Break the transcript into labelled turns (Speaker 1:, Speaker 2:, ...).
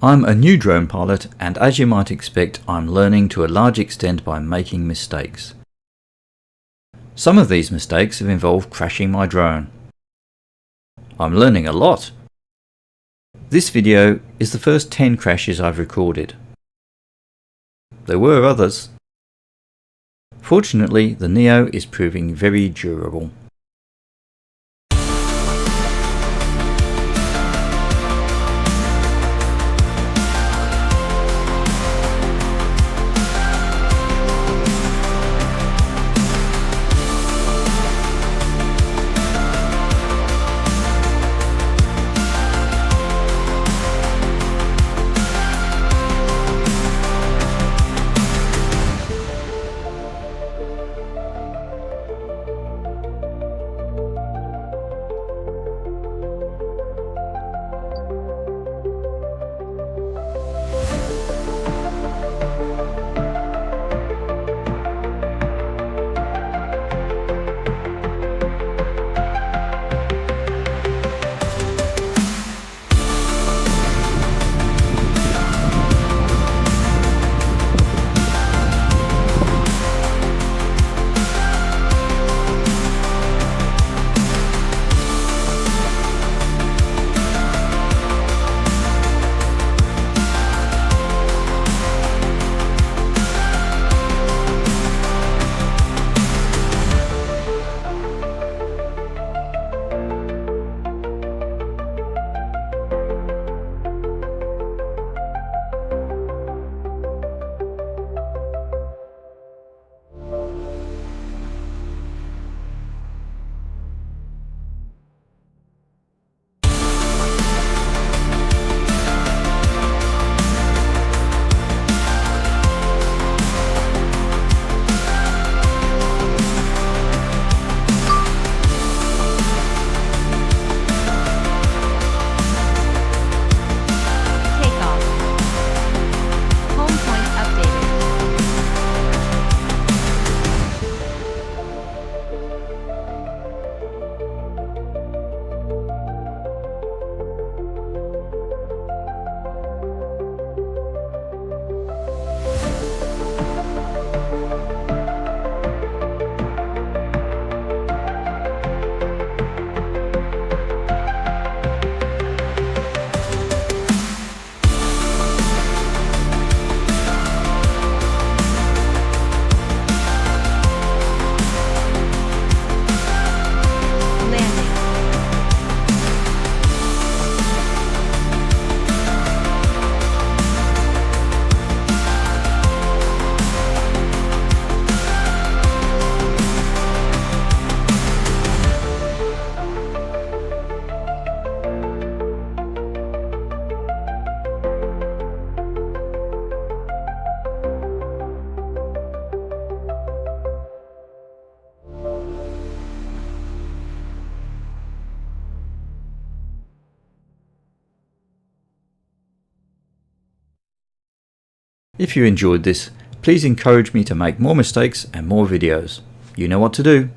Speaker 1: I'm a new drone pilot, and as you might expect, I'm learning to a large extent by making mistakes. Some of these mistakes have involved crashing my drone. I'm learning a lot. This video is the first 10 crashes I've recorded. There were others. Fortunately, the Neo is proving very durable. If you enjoyed this, please encourage me to make more mistakes and more videos. You know what to do.